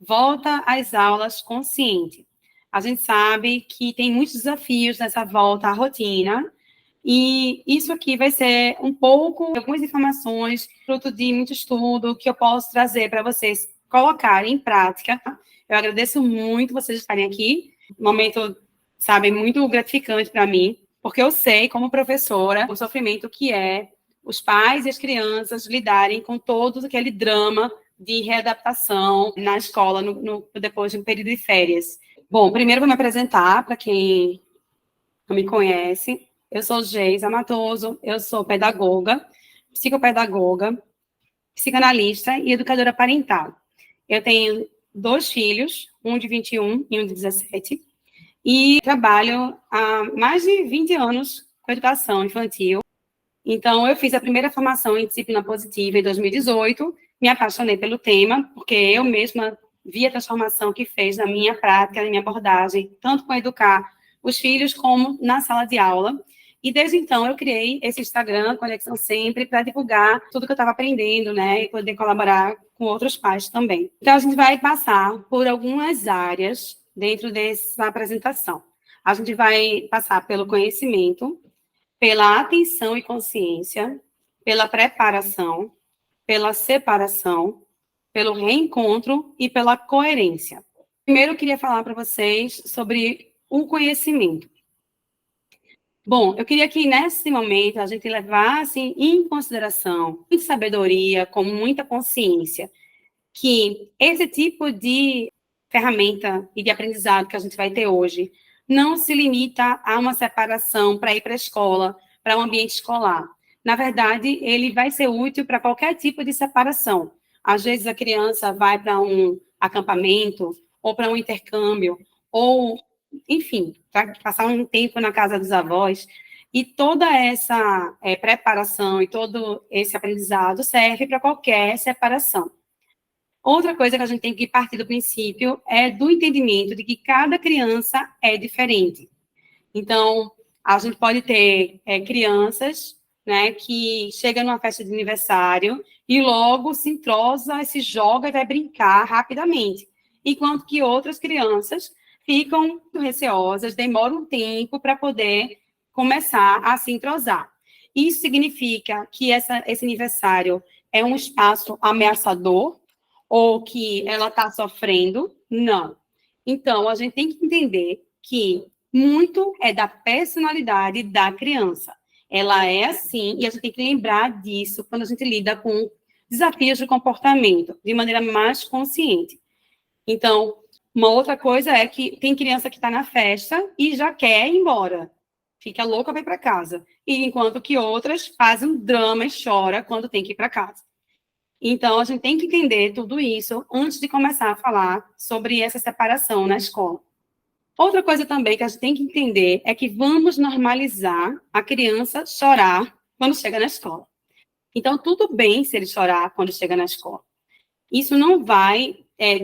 volta às aulas consciente. A gente sabe que tem muitos desafios nessa volta à rotina, e isso aqui vai ser um pouco, algumas informações, fruto de muito estudo, que eu posso trazer para vocês colocarem em prática. Eu agradeço muito vocês estarem aqui, um momento, sabe, muito gratificante para mim, porque eu sei, como professora, o sofrimento que é os pais e as crianças lidarem com todo aquele drama de readaptação na escola depois de um período de férias. Bom, primeiro vou me apresentar para quem não me conhece. Eu sou Geisa Matoso, eu sou pedagoga, psicopedagoga, psicanalista e educadora parental. Eu tenho 2 filhos, um de 21 e um de 17, e trabalho há mais de 20 anos com educação infantil. Então, eu fiz a primeira formação em disciplina positiva em 2018, me apaixonei pelo tema, porque eu mesma vi a transformação que fez na minha prática, na minha abordagem, tanto com educar os filhos como na sala de aula. E desde então eu criei esse Instagram, Conexão Sempre, para divulgar tudo que eu estava aprendendo, né, e poder colaborar com outros pais também. Então, a gente vai passar por algumas áreas dentro dessa apresentação. A gente vai passar pelo conhecimento, pela atenção e consciência, pela preparação, pela separação, pelo reencontro e pela coerência. Primeiro, eu queria falar para vocês sobre o conhecimento. Bom, eu queria que, nesse momento, a gente levasse em consideração, com sabedoria, com muita consciência, que esse tipo de ferramenta e de aprendizado que a gente vai ter hoje não se limita a uma separação para ir para a escola, para um ambiente escolar. Na verdade, ele vai ser útil para qualquer tipo de separação. Às vezes, a criança vai para um acampamento, ou para um intercâmbio, ou, enfim, para passar um tempo na casa dos avós, e toda essa preparação e todo esse aprendizado serve para qualquer separação. Outra coisa que a gente tem que partir do princípio é do entendimento de que cada criança é diferente. Então, a gente pode ter crianças, né, que chegam numa festa de aniversário e logo se entrosa, se joga e vai brincar rapidamente. Enquanto que outras crianças ficam receosas, demoram um tempo para poder começar a se entrosar. Isso significa que esse aniversário é um espaço ameaçador, ou que ela está sofrendo? Não. Então, a gente tem que entender que muito é da personalidade da criança. Ela é assim, e a gente tem que lembrar disso quando a gente lida com desafios de comportamento, de maneira mais consciente. Então, uma outra coisa é que tem criança que está na festa e já quer ir embora. Fica louca, vai para casa. E enquanto que outras fazem um drama e chora quando tem que ir para casa. Então, a gente tem que entender tudo isso antes de começar a falar sobre essa separação na escola. Outra coisa também que a gente tem que entender é que vamos normalizar a criança chorar quando chega na escola. Então, tudo bem se ele chorar quando chega na escola. Isso não vai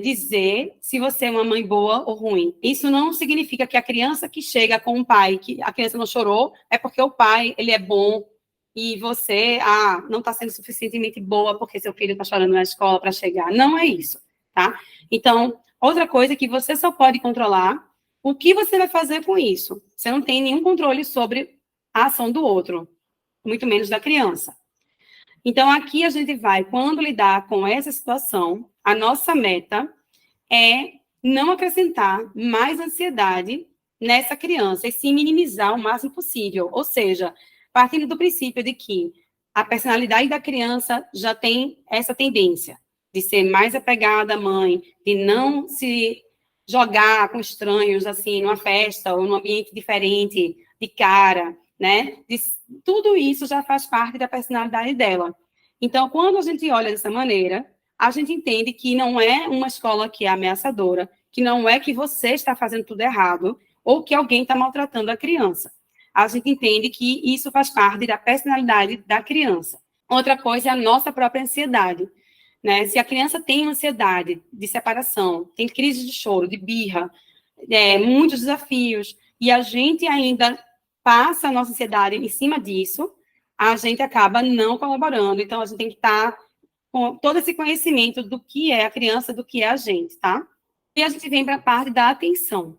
dizer se você é uma mãe boa ou ruim. Isso não significa que a criança que chega com o pai, que a criança não chorou, é porque o pai ele é bom, e você não está sendo suficientemente boa porque seu filho está chorando na escola para chegar. Não é isso, tá? Então, outra coisa é que você só pode controlar o que você vai fazer com isso. Você não tem nenhum controle sobre a ação do outro, muito menos da criança. Então, aqui a gente vai, quando lidar com essa situação, a nossa meta é não acrescentar mais ansiedade nessa criança e se minimizar o máximo possível. Ou seja, partindo do princípio de que a personalidade da criança já tem essa tendência de ser mais apegada à mãe, de não se jogar com estranhos, assim, numa festa ou num ambiente diferente, de cara, né? Tudo isso já faz parte da personalidade dela. Então, quando a gente olha dessa maneira, a gente entende que não é uma escola que é ameaçadora, que não é que você está fazendo tudo errado, ou que alguém está maltratando a criança. A gente entende que isso faz parte da personalidade da criança. Outra coisa é a nossa própria ansiedade, né? Se a criança tem ansiedade de separação, tem crise de choro, de birra, muitos desafios, e a gente ainda passa a nossa ansiedade em cima disso, a gente acaba não colaborando. Então, a gente tem que estar com todo esse conhecimento do que é a criança, do que é a gente, tá? E a gente vem para a parte da atenção.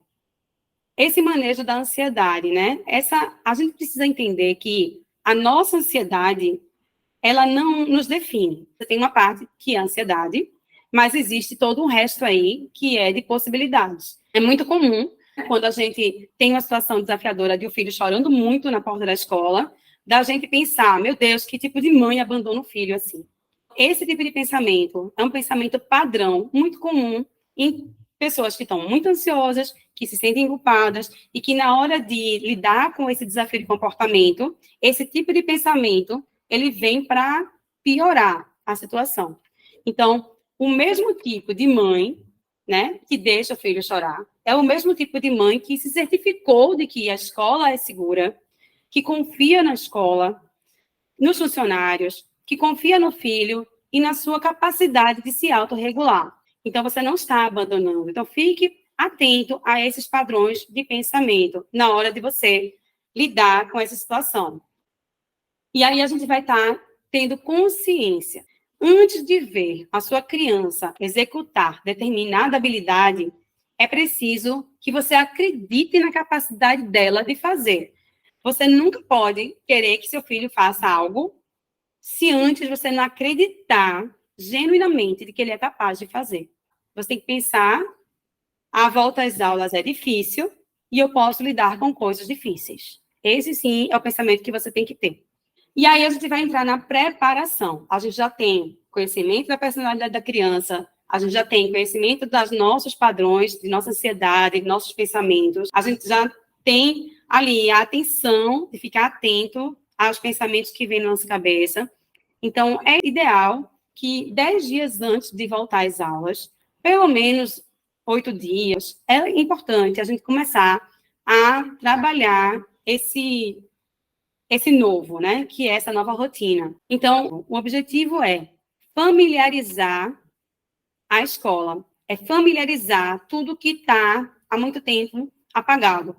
Esse manejo da ansiedade, né? A gente precisa entender que a nossa ansiedade, ela não nos define. Você tem uma parte que é a ansiedade, mas existe todo um resto aí que é de possibilidades. É muito comum, quando a gente tem uma situação desafiadora de um filho chorando muito na porta da escola, da gente pensar, meu Deus, que tipo de mãe abandona o filho assim? Esse tipo de pensamento é um pensamento padrão, muito comum em pessoas que estão muito ansiosas, que se sentem culpadas e que na hora de lidar com esse desafio de comportamento, esse tipo de pensamento, ele vem para piorar a situação. Então, o mesmo tipo de mãe, né, que deixa o filho chorar, é o mesmo tipo de mãe que se certificou de que a escola é segura, que confia na escola, nos funcionários, que confia no filho e na sua capacidade de se autorregular. Então, você não está abandonando. Então, fique atento a esses padrões de pensamento na hora de você lidar com essa situação. E aí a gente vai estar tendo consciência. Antes de ver a sua criança executar determinada habilidade, é preciso que você acredite na capacidade dela de fazer. Você nunca pode querer que seu filho faça algo se antes você não acreditar genuinamente de que ele é capaz de fazer. Você tem que pensar, a volta às aulas é difícil e eu posso lidar com coisas difíceis. Esse, sim, é o pensamento que você tem que ter. E aí a gente vai entrar na preparação. A gente já tem conhecimento da personalidade da criança, a gente já tem conhecimento dos nossos padrões, de nossa ansiedade, de nossos pensamentos, a gente já tem ali a atenção de ficar atento aos pensamentos que vêm na nossa cabeça. Então, é ideal que 10 dias antes de voltar às aulas, pelo menos 8 dias, é importante a gente começar a trabalhar esse novo, né? Que é essa nova rotina. Então, o objetivo é familiarizar a escola, é familiarizar tudo que está há muito tempo apagado.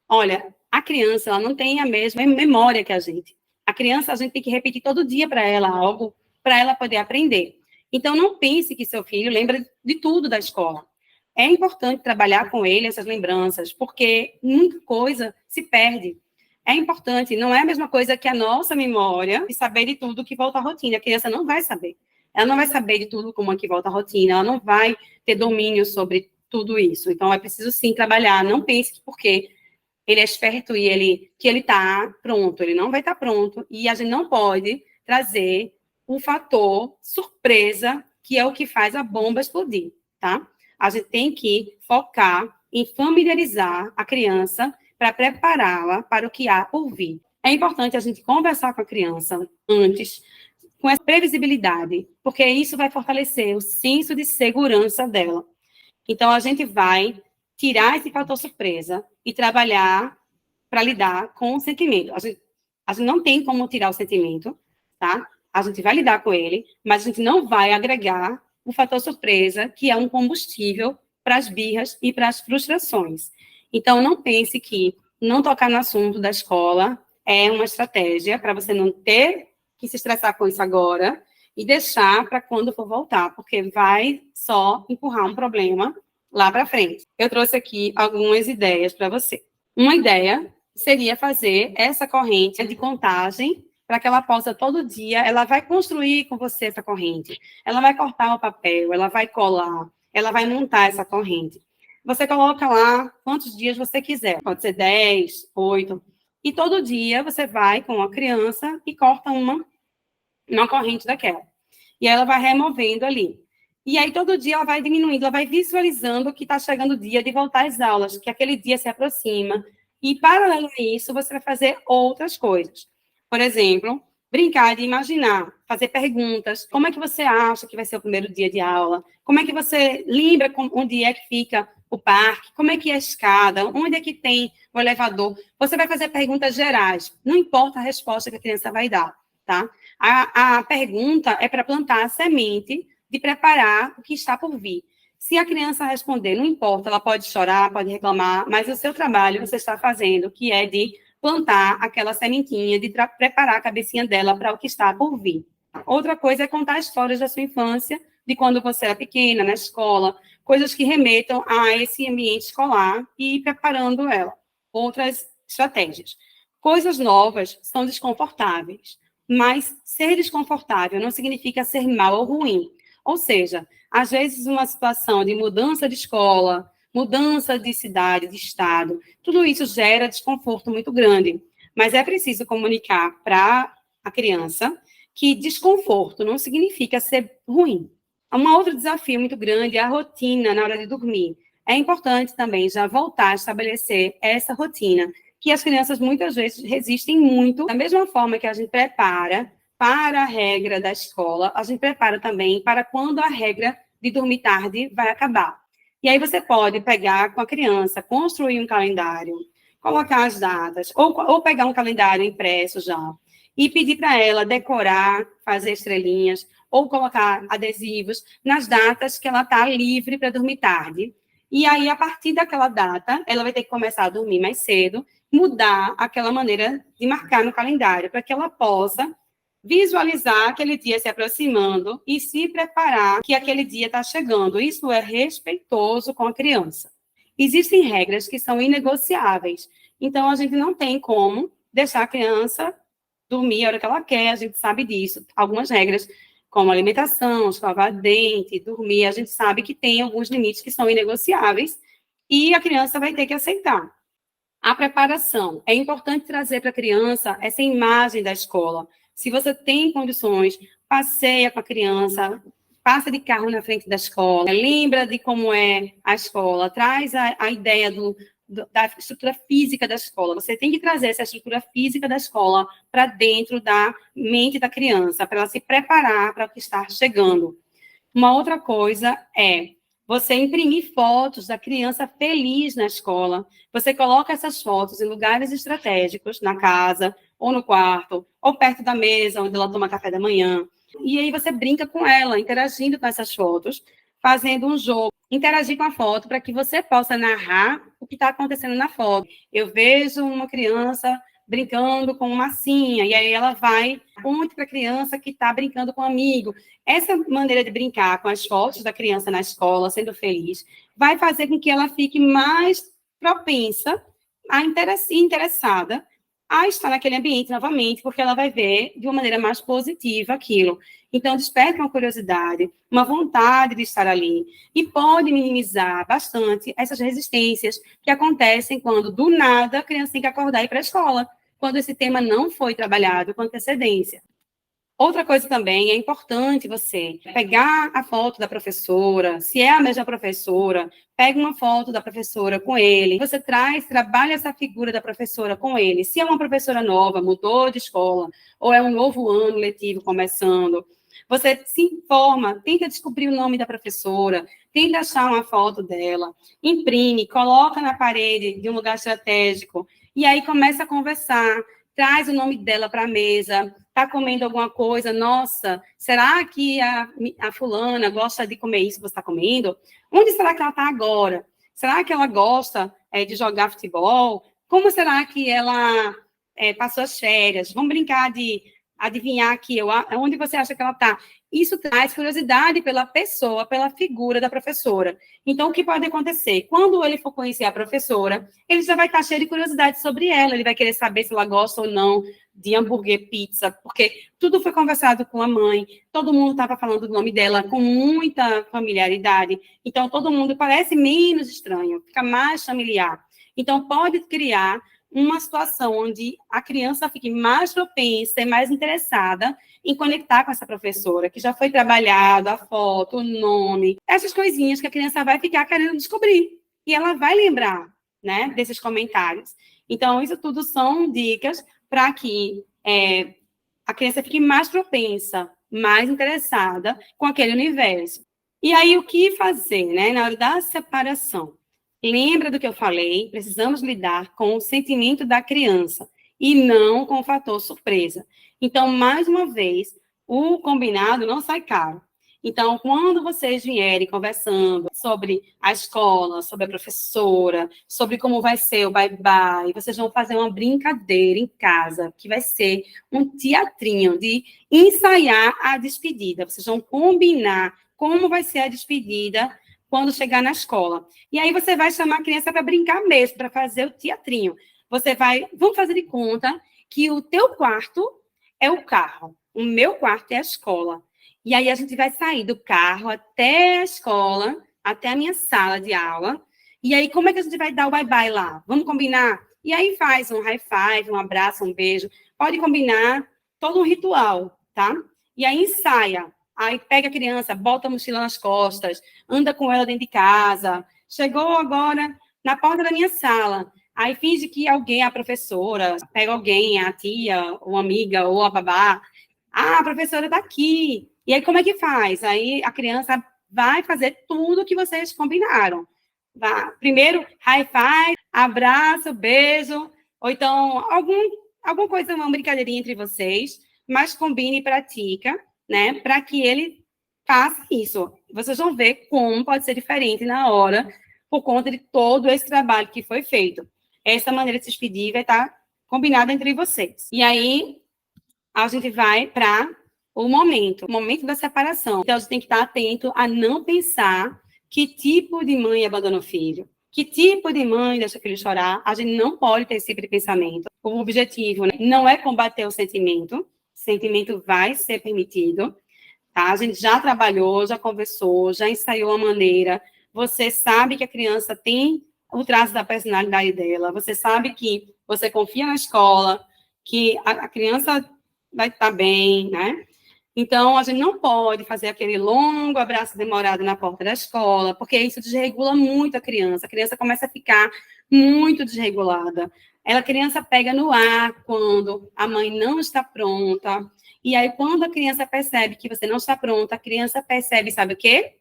Olha, a criança, ela não tem a mesma memória que a gente. A criança, a gente tem que repetir todo dia para ela algo, para ela poder aprender. Então, não pense que seu filho lembra de tudo da escola. É importante trabalhar com ele essas lembranças, porque muita coisa se perde. É importante, não é a mesma coisa que a nossa memória de saber de tudo que volta à rotina. A criança não vai saber. Ela não vai saber de tudo como é que volta à rotina, ela não vai ter domínio sobre tudo isso. Então, é preciso sim trabalhar. Não pense que porque ele é esperto e que ele está pronto, ele não vai estar pronto, e a gente não pode trazer um fator surpresa, que é o que faz a bomba explodir, tá? A gente tem que focar em familiarizar a criança para prepará-la para o que há por vir. É importante a gente conversar com a criança antes, com essa previsibilidade, porque isso vai fortalecer o senso de segurança dela. Então, a gente vai tirar esse fator surpresa e trabalhar para lidar com o sentimento. A gente não tem como tirar o sentimento, tá? A gente vai lidar com ele, mas a gente não vai agregar o fator surpresa, que é um combustível para as birras e para as frustrações. Então, não pense que não tocar no assunto da escola é uma estratégia para você não ter que se estressar com isso agora e deixar para quando for voltar, porque vai só empurrar um problema lá para frente. Eu trouxe aqui algumas ideias para você. Uma ideia seria fazer essa corrente de contagem para que ela possa todo dia, ela vai construir com você essa corrente, ela vai cortar o papel, ela vai colar, ela vai montar essa corrente. Você coloca lá quantos dias você quiser, pode ser 10, 8, e todo dia você vai com a criança e corta uma corrente daquela. E aí ela vai removendo ali. E aí, todo dia, ela vai diminuindo, ela vai visualizando que está chegando o dia de voltar às aulas, que aquele dia se aproxima. E, paralelo a isso, você vai fazer outras coisas. Por exemplo, brincar de imaginar, fazer perguntas. Como é que você acha que vai ser o primeiro dia de aula? Como é que você lembra onde é que fica o parque? Como é que é a escada? Onde é que tem o elevador? Você vai fazer perguntas gerais. Não importa a resposta que a criança vai dar, tá? A pergunta é para plantar a semente de preparar o que está por vir. Se a criança responder, não importa, ela pode chorar, pode reclamar, mas o seu trabalho você está fazendo, que é de plantar aquela sementinha, de preparar a cabecinha dela para o que está por vir, Outra coisa é contar histórias da sua infância, de quando você era pequena, na escola, coisas que remetam a esse ambiente escolar e ir preparando ela. Outras estratégias. Coisas novas são desconfortáveis, mas ser desconfortável não significa ser mal ou ruim. Ou seja, às vezes uma situação de mudança de escola, mudança de cidade, de estado, tudo isso gera desconforto muito grande. Mas é preciso comunicar para a criança que desconforto não significa ser ruim. Um outro desafio muito grande é a rotina na hora de dormir. É importante também já voltar a estabelecer essa rotina, que as crianças muitas vezes resistem muito. Da mesma forma que a gente prepara para a regra da escola, a gente prepara também para quando a regra de dormir tarde vai acabar. E aí você pode pegar com a criança, construir um calendário, colocar as datas, ou pegar um calendário impresso já, e pedir para ela decorar, fazer estrelinhas, ou colocar adesivos nas datas que ela está livre para dormir tarde. E aí, a partir daquela data, ela vai ter que começar a dormir mais cedo, mudar aquela maneira de marcar no calendário, para que ela possa visualizar aquele dia se aproximando e se preparar que aquele dia está chegando. Isso é respeitoso com a criança. Existem regras que são inegociáveis, então a gente não tem como deixar a criança dormir a hora que ela quer, a gente sabe disso. Algumas regras, como alimentação, escovar dente, dormir, a gente sabe que tem alguns limites que são inegociáveis e a criança vai ter que aceitar. A preparação. É importante trazer para a criança essa imagem da escola. Se você tem condições, passeia com a criança, passa de carro na frente da escola, lembra de como é a escola, traz a ideia da estrutura física da escola. Você tem que trazer essa estrutura física da escola para dentro da mente da criança, para ela se preparar para o que está chegando. Uma outra coisa é você imprimir fotos da criança feliz na escola. Você coloca essas fotos em lugares estratégicos, na casa, ou no quarto, ou perto da mesa onde ela toma café da manhã. E aí você brinca com ela, interagindo com essas fotos, fazendo um jogo. Interagir com a foto para que você possa narrar o que está acontecendo na foto. Eu vejo uma criança brincando com uma massinha, e aí ela vai, conte para a criança que está brincando com um amigo. Essa maneira de brincar com as fotos da criança na escola, sendo feliz, vai fazer com que ela fique mais propensa, interessada a estar naquele ambiente novamente, porque ela vai ver de uma maneira mais positiva aquilo. Então, desperta uma curiosidade, uma vontade de estar ali, e pode minimizar bastante essas resistências que acontecem quando, do nada, a criança tem que acordar e ir para a escola, quando esse tema não foi trabalhado com antecedência. Outra coisa também, é importante você pegar a foto da professora, se é a mesma professora, pega uma foto da professora com ele, você trabalha essa figura da professora com ele. Se é uma professora nova, mudou de escola, ou é um novo ano letivo começando, você se informa, tenta descobrir o nome da professora, tenta achar uma foto dela, imprime, coloca na parede de um lugar estratégico, e aí começa a conversar, traz o nome dela para a mesa, está comendo alguma coisa, nossa, será que a fulana gosta de comer isso que você está comendo? Onde será que ela está agora? Será que ela gosta de jogar futebol? Como será que ela passou as férias? Vamos brincar de adivinhar aqui, onde você acha que ela está? Isso traz curiosidade pela pessoa, pela figura da professora. Então, o que pode acontecer? Quando ele for conhecer a professora, ele já vai estar cheio de curiosidade sobre ela, ele vai querer saber se ela gosta ou não de hambúrguer, pizza, porque tudo foi conversado com a mãe, todo mundo estava falando do nome dela com muita familiaridade, então todo mundo parece menos estranho, fica mais familiar. Então, pode criar uma situação onde a criança fique mais propensa e mais interessada em conectar com essa professora, que já foi trabalhada, a foto, o nome, essas coisinhas que a criança vai ficar querendo descobrir. E ela vai lembrar, né, desses comentários. Então, isso tudo são dicas para que a criança fique mais propensa, mais interessada com aquele universo. E aí, o que fazer, né, na hora da separação? Lembra do que eu falei? Precisamos lidar com o sentimento da criança e não com o fator surpresa. Então, mais uma vez, o combinado não sai caro. Então, quando vocês vierem conversando sobre a escola, sobre a professora, sobre como vai ser o bye-bye, vocês vão fazer uma brincadeira em casa, que vai ser um teatrinho de ensaiar a despedida. Vocês vão combinar como vai ser a despedida quando chegar na escola. E aí você vai chamar a criança para brincar mesmo, para fazer o teatrinho. Vamos fazer de conta que o teu quarto é o carro, o meu quarto é a escola. E aí a gente vai sair do carro até a escola, até a minha sala de aula. E aí, como é que a gente vai dar o bye-bye lá? Vamos combinar? E aí faz um high five, um abraço, um beijo. Pode combinar todo um ritual, tá? E aí ensaia. Aí pega a criança, bota a mochila nas costas, anda com ela dentro de casa. Chegou agora na porta da minha sala. Aí finge que alguém, a professora, pega alguém, a tia, ou amiga, ou a babá. Ah, a professora está aqui. E aí, como é que faz? Aí a criança vai fazer tudo que vocês combinaram. Primeiro, high five, abraço, beijo, ou então alguma coisa, uma brincadeirinha entre vocês, mas combine e pratica, né? Para que ele faça isso. Vocês vão ver como pode ser diferente na hora, por conta de todo esse trabalho que foi feito. Essa maneira de se despedir vai estar combinada entre vocês. E aí, a gente vai para o momento da separação. Então, a gente tem que estar atento a não pensar que tipo de mãe abandona o filho, que tipo de mãe deixa o filho chorar. A gente não pode ter esse tipo de pensamento. O objetivo, né, não é combater o sentimento vai ser permitido, tá? A gente já trabalhou, já conversou, já ensaiou a maneira. Você sabe que a criança tem o traço da personalidade dela, você sabe que você confia na escola, que a criança vai estar bem, né? Então, a gente não pode fazer aquele longo abraço demorado na porta da escola, porque isso desregula muito a criança. A criança começa a ficar muito desregulada. A criança pega no ar quando a mãe não está pronta. E aí, quando a criança percebe que você não está pronta, a criança percebe, sabe o quê?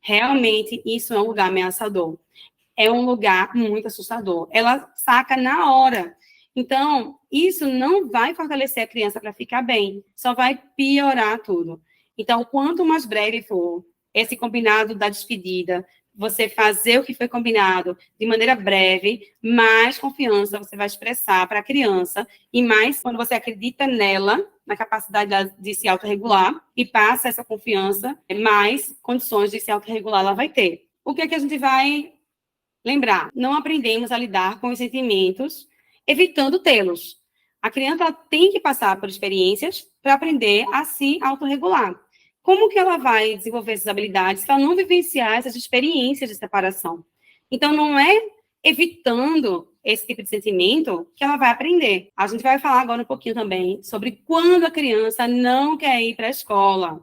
Realmente, isso é um lugar ameaçador. É um lugar muito assustador. Ela saca na hora. Então, isso não vai fortalecer a criança para ficar bem, só vai piorar tudo. Então, quanto mais breve for esse combinado da despedida, você fazer o que foi combinado de maneira breve, mais confiança você vai expressar para a criança, e mais quando você acredita nela, na capacidade de se autorregular, e passa essa confiança, mais condições de se autorregular ela vai ter. O que é que a gente vai lembrar? Não aprendemos a lidar com os sentimentos evitando tê-los. A criança tem que passar por experiências para aprender a se autorregular. Como que ela vai desenvolver essas habilidades se ela não vivenciar essas experiências de separação? Então, não é evitando esse tipo de sentimento que ela vai aprender. A gente vai falar agora um pouquinho também sobre quando a criança não quer ir para a escola.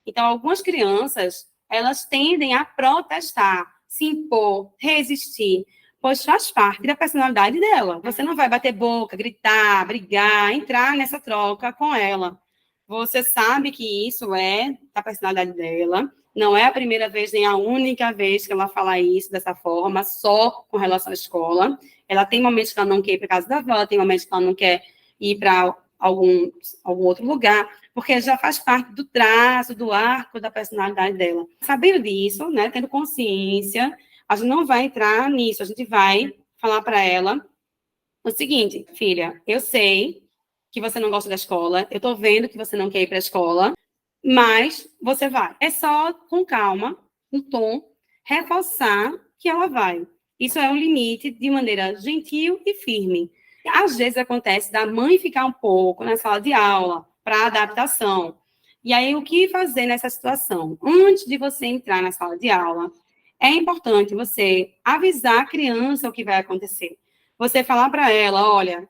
Então, algumas crianças, elas tendem a protestar, se impor, resistir, pois faz parte da personalidade dela. Você não vai bater boca, gritar, brigar, entrar nessa troca com ela. Você sabe que isso é da personalidade dela. Não é a primeira vez, nem a única vez que ela fala isso dessa forma, só com relação à escola. Ela tem momentos que ela não quer ir para casa da avó, tem momentos que ela não quer ir para algum outro lugar, porque já faz parte do traço, do arco da personalidade dela. Sabendo disso, né, tendo consciência, a gente não vai entrar nisso, a gente vai falar para ela o seguinte: filha, eu sei que você não gosta da escola, eu estou vendo que você não quer ir para a escola, mas você vai. É só, com calma, um tom, reforçar que ela vai. Isso é um limite de maneira gentil e firme. Às vezes acontece da mãe ficar um pouco na sala de aula para adaptação. E aí, o que fazer nessa situação? Antes de você entrar na sala de aula, é importante você avisar a criança o que vai acontecer. Você falar para ela: olha,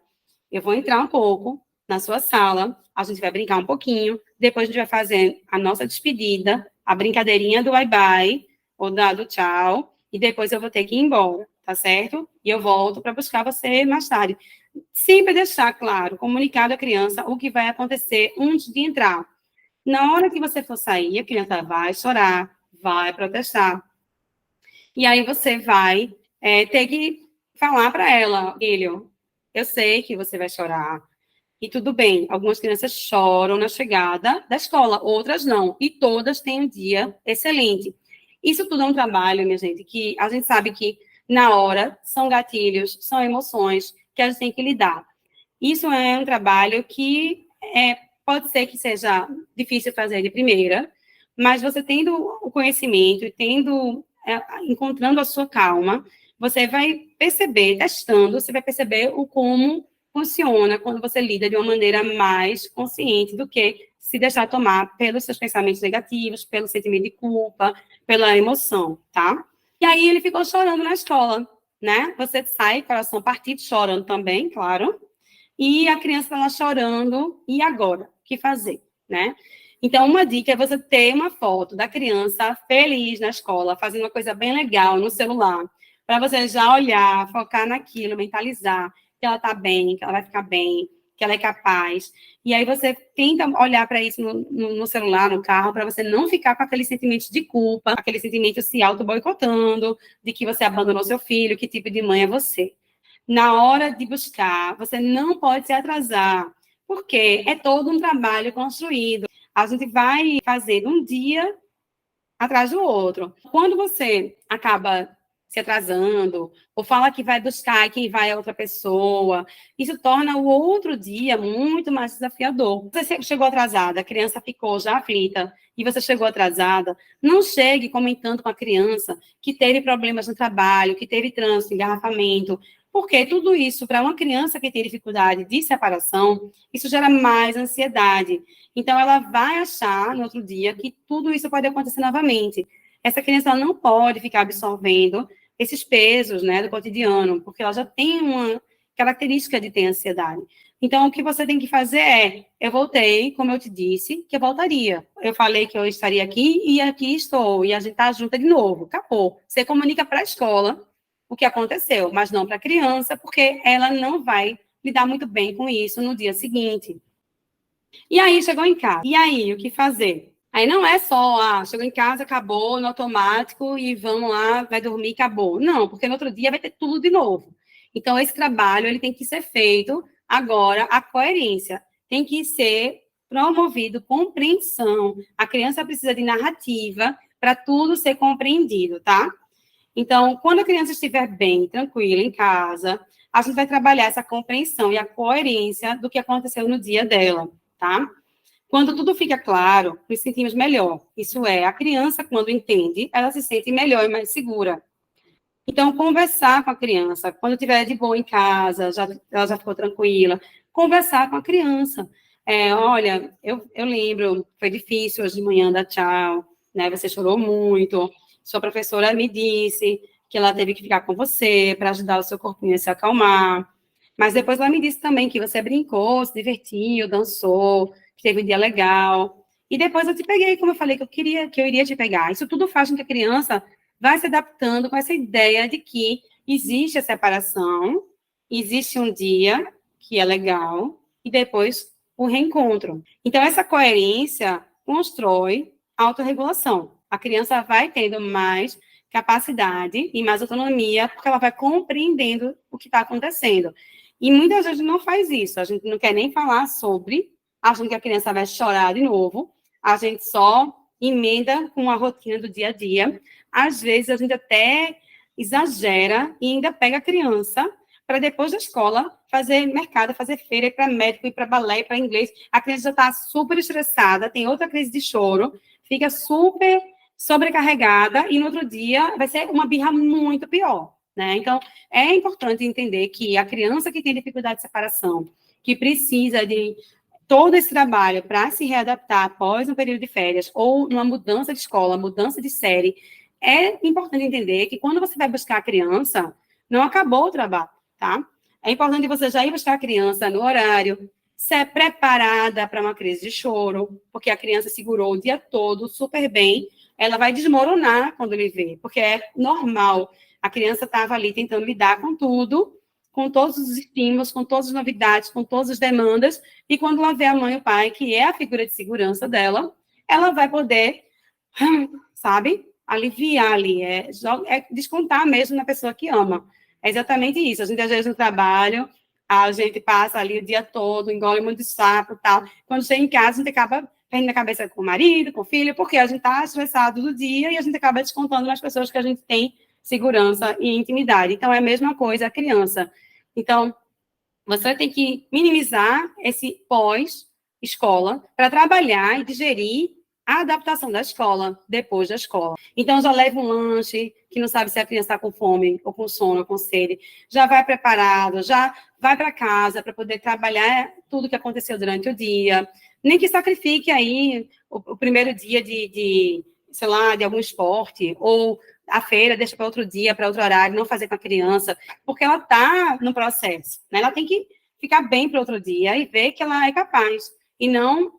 eu vou entrar um pouco na sua sala, a gente vai brincar um pouquinho, depois a gente vai fazer a nossa despedida, a brincadeirinha do bye-bye, ou do tchau, e depois eu vou ter que ir embora, tá certo? E eu volto para buscar você mais tarde. Sempre deixar claro, comunicar à criança o que vai acontecer antes de entrar. Na hora que você for sair, a criança vai chorar, vai protestar. E aí você vai ter que falar para ela: filho, eu sei que você vai chorar, E tudo bem, algumas crianças choram na chegada da escola, outras não. E todas têm um dia excelente. Isso tudo é um trabalho, minha gente, que a gente sabe que na hora são gatilhos, são emoções que a gente tem que lidar. Isso é um trabalho que pode ser que seja difícil fazer de primeira, mas você tendo o conhecimento e encontrando a sua calma, você vai perceber, testando, você vai perceber o como funciona quando você lida de uma maneira mais consciente do que se deixar tomar pelos seus pensamentos negativos, pelo sentimento de culpa, pela emoção, tá? E aí ele ficou chorando na escola, né? Você sai, coração partido, chorando também, claro. E a criança está lá chorando, e agora? O que fazer, né? Então, uma dica é você ter uma foto da criança feliz na escola, fazendo uma coisa bem legal no celular, para você já olhar, focar naquilo, mentalizar que ela está bem, que ela vai ficar bem, que ela é capaz. E aí você tenta olhar para isso no celular, no carro, para você não ficar com aquele sentimento de culpa, aquele sentimento se auto-boicotando, de que você abandonou seu filho, que tipo de mãe é você. Na hora de buscar, você não pode se atrasar, porque é todo um trabalho construído. A gente vai fazer um dia atrás do outro. Quando você acaba se atrasando, ou fala que vai buscar e quem vai é outra pessoa, isso torna o outro dia muito mais desafiador. Você chegou atrasada, a criança ficou já aflita, e você chegou atrasada, não chegue comentando com a criança que teve problemas no trabalho, que teve trânsito, engarrafamento, porque tudo isso, para uma criança que tem dificuldade de separação, isso gera mais ansiedade. Então, ela vai achar, no outro dia, que tudo isso pode acontecer novamente. Essa criança não pode ficar absorvendo esses pesos, né, do cotidiano, porque ela já tem uma característica de ter ansiedade. Então, o que você tem que fazer eu voltei, como eu te disse, que eu voltaria. Eu falei que eu estaria aqui e aqui estou, e a gente está junta de novo. Acabou. Você comunica para a escola o que aconteceu, mas não para a criança, porque ela não vai lidar muito bem com isso no dia seguinte. E aí, chegou em casa. E aí, o que fazer? Aí não é só, chegou em casa, acabou no automático e vamos lá, vai dormir, acabou. Não, porque no outro dia vai ter tudo de novo. Então, esse trabalho, ele tem que ser feito agora, a coerência. Tem que ser promovido compreensão. A criança precisa de narrativa para tudo ser compreendido, tá? Então, quando a criança estiver bem, tranquila, em casa, a gente vai trabalhar essa compreensão e a coerência do que aconteceu no dia dela, tá? Quando tudo fica claro, nos sentimos melhor. Isso é, a criança, quando entende, ela se sente melhor e mais segura. Então, conversar com a criança, quando estiver de boa em casa, ela já ficou tranquila, conversar com a criança. Olha, eu lembro, foi difícil hoje de manhã dar tchau, né? Você chorou muito, sua professora me disse que ela teve que ficar com você para ajudar o seu corpinho a se acalmar. Mas depois ela me disse também que você brincou, se divertiu, dançou, que teve um dia legal. E depois eu te peguei, como eu falei que eu iria te pegar. Isso tudo faz com que a criança vai se adaptando com essa ideia de que existe a separação, existe um dia que é legal e depois o reencontro. Então essa coerência constrói autorregulação. A criança vai tendo mais capacidade e mais autonomia porque ela vai compreendendo o que está acontecendo. E muitas vezes não faz isso. A gente não quer nem falar sobre, achando que a criança vai chorar de novo. A gente só emenda com a rotina do dia a dia. Às vezes, a gente até exagera e ainda pega a criança para depois da escola fazer mercado, fazer feira, ir para médico, ir para balé, ir para inglês. A criança já está super estressada, tem outra crise de choro, fica super sobrecarregada e no outro dia vai ser uma birra muito pior, né? Então, é importante entender que a criança que tem dificuldade de separação, que precisa de todo esse trabalho para se readaptar após um período de férias ou numa mudança de escola, mudança de série, é importante entender que quando você vai buscar a criança, não acabou o trabalho, tá? É importante você já ir buscar a criança no horário, ser preparada para uma crise de choro, porque a criança segurou o dia todo super bem, ela vai desmoronar quando ele vê, porque é normal. A criança estava ali tentando lidar com tudo, com todos os estímulos, com todas as novidades, com todas as demandas, e quando ela vê a mãe e o pai, que é a figura de segurança dela, ela vai poder, sabe, aliviar ali, descontar mesmo na pessoa que ama. É exatamente isso. A gente, às vezes, no trabalho, A gente passa ali o dia todo, engole muito sapo e tal. Quando chega em casa, a gente acaba perdendo a cabeça com o marido, com o filho, porque a gente está estressado do dia e a gente acaba descontando nas pessoas que a gente tem segurança e intimidade. Então, é a mesma coisa a criança. Então, você tem que minimizar esse pós-escola para trabalhar e digerir a adaptação da escola depois da escola. Então, já leva um lanche, que não sabe se a criança está com fome, ou com sono, ou com sede. Já vai preparado, já vai para casa para poder trabalhar tudo que aconteceu durante o dia. Nem que sacrifique aí o primeiro dia sei lá, de algum esporte, ou a feira deixa para outro dia, para outro horário, não fazer com a criança, porque ela está no processo, né? Ela tem que ficar bem para outro dia e ver que ela é capaz, e não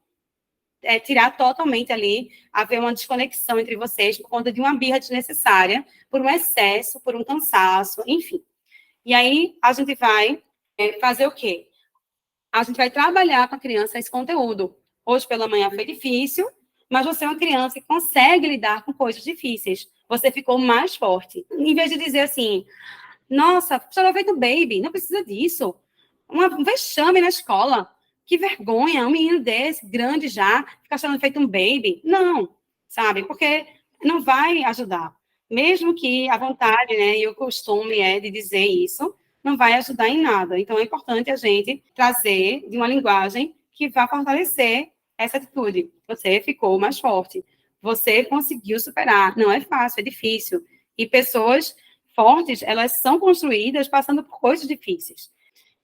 tirar totalmente ali, haver uma desconexão entre vocês por conta de uma birra desnecessária, por um excesso, por um cansaço, enfim. E aí, a gente vai fazer o quê? A gente vai trabalhar com a criança esse conteúdo. Hoje pela manhã foi difícil, mas você é uma criança que consegue lidar com coisas difíceis. Você ficou mais forte. Em vez de dizer assim, nossa, já feito baby, não precisa disso. Um vexame na escola. Que vergonha, um menino desse, grande já, ficar achando feito um baby. Não, sabe? Porque não vai ajudar. Mesmo que a vontade, né, e o costume de dizer isso, não vai ajudar em nada. Então, é importante a gente trazer de uma linguagem que vá fortalecer essa atitude. Você ficou mais forte. Você conseguiu superar. Não é fácil, é difícil. E pessoas fortes, elas são construídas passando por coisas difíceis.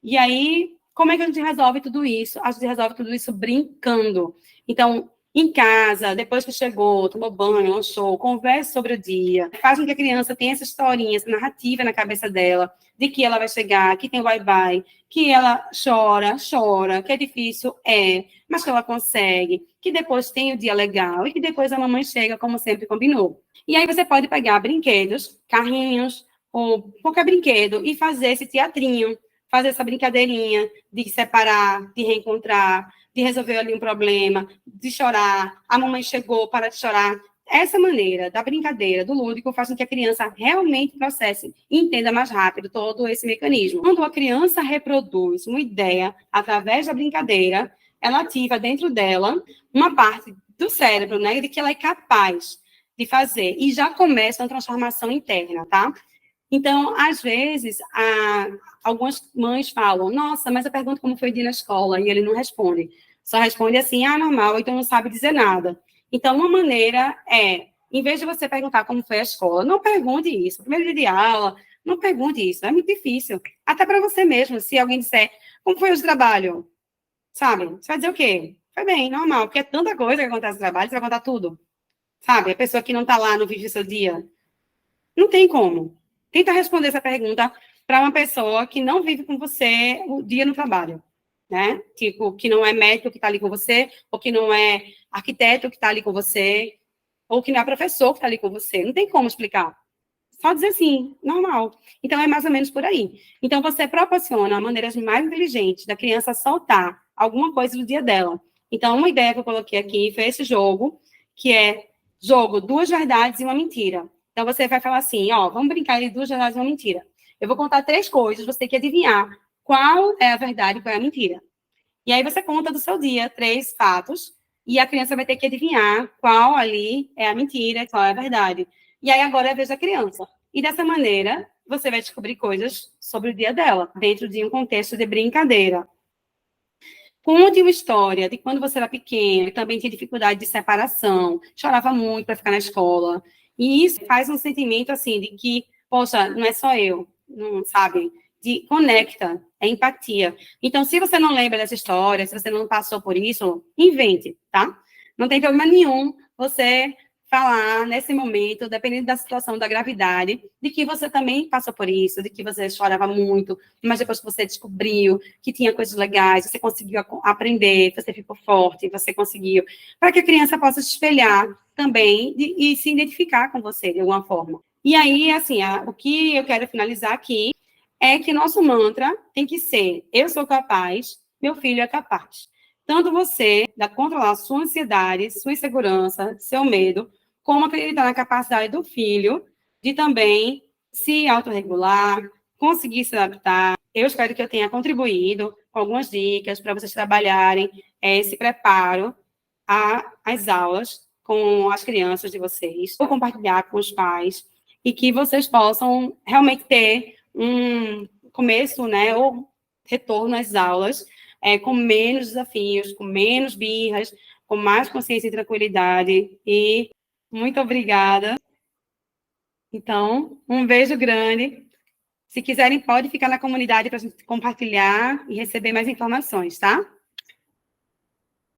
E aí, como é que a gente resolve tudo isso? A gente resolve tudo isso brincando. Então, em casa, depois que chegou, tomou banho, lanchou, converse sobre o dia, faz com que a criança tenha essa historinha, essa narrativa na cabeça dela, de que ela vai chegar, que tem bye-bye, que ela chora, que é difícil, mas que ela consegue, que depois tem o dia legal e que depois a mamãe chega, como sempre combinou. E aí você pode pegar brinquedos, carrinhos, ou qualquer brinquedo e fazer esse teatrinho, fazer essa brincadeirinha de separar, de reencontrar, de resolver ali um problema, de chorar, a mamãe chegou, para de chorar. Essa maneira da brincadeira, do lúdico, faz com que a criança realmente processe e entenda mais rápido todo esse mecanismo. Quando a criança reproduz uma ideia através da brincadeira, ela ativa dentro dela uma parte do cérebro, né, de que ela é capaz de fazer, e já começa uma transformação interna, tá? Então, às vezes, algumas mães falam, nossa, mas eu pergunto como foi o dia na escola, e ele não responde. Só responde assim, normal, então não sabe dizer nada. Então, uma maneira em vez de você perguntar como foi a escola, não pergunte isso. Primeiro dia de aula, não pergunte isso, é muito difícil. Até para você mesmo, se alguém disser, como foi o trabalho? Sabe? Você vai dizer o quê? Foi bem, normal, porque é tanta coisa que acontece no trabalho, você vai contar tudo. Sabe? A pessoa que não está lá no vídeo do seu dia. Não tem como. Tenta responder essa pergunta para uma pessoa que não vive com você o dia no trabalho, né? Tipo, que não é médico que está ali com você, ou que não é arquiteto que está ali com você, ou que não é professor que está ali com você. Não tem como explicar. Só dizer sim, normal. Então, é mais ou menos por aí. Então, você proporciona maneiras mais inteligentes da criança soltar alguma coisa do dia dela. Então, uma ideia que eu coloquei aqui foi esse jogo, que é jogo duas verdades e uma mentira. Então, você vai falar assim, vamos brincar de duas verdades e uma mentira. Eu vou contar três coisas, você tem que adivinhar qual é a verdade e qual é a mentira. E aí você conta do seu dia três fatos, e a criança vai ter que adivinhar qual ali é a mentira e qual é a verdade. E aí agora é a vez da criança. E dessa maneira, você vai descobrir coisas sobre o dia dela, dentro de um contexto de brincadeira. Conte uma história de quando você era pequeno e também tinha dificuldade de separação, chorava muito para ficar na escola. E isso faz um sentimento assim de que, poxa, não é só eu, não sabe? De conecta, é empatia. Então, se você não lembra dessa história, se você não passou por isso, invente, tá? Não tem problema nenhum você falar nesse momento, dependendo da situação da gravidade, de que você também passou por isso, de que você chorava muito, mas depois que você descobriu que tinha coisas legais, você conseguiu aprender, você ficou forte, você conseguiu, para que a criança possa se espelhar também e se identificar com você de alguma forma. E aí, assim, o que eu quero finalizar aqui é que nosso mantra tem que ser: eu sou capaz, meu filho é capaz. Tanto você, da controlar sua ansiedade, sua insegurança, seu medo, como acreditar na capacidade do filho de também se autorregular, conseguir se adaptar. Eu espero que eu tenha contribuído com algumas dicas para vocês trabalharem esse preparo às aulas com as crianças de vocês, ou compartilhar com os pais, e que vocês possam realmente ter um começo, né, ou retorno às aulas com menos desafios, com menos birras, com mais consciência e tranquilidade. E muito obrigada. Então, um beijo grande. Se quiserem, pode ficar na comunidade para a gente compartilhar e receber mais informações, tá?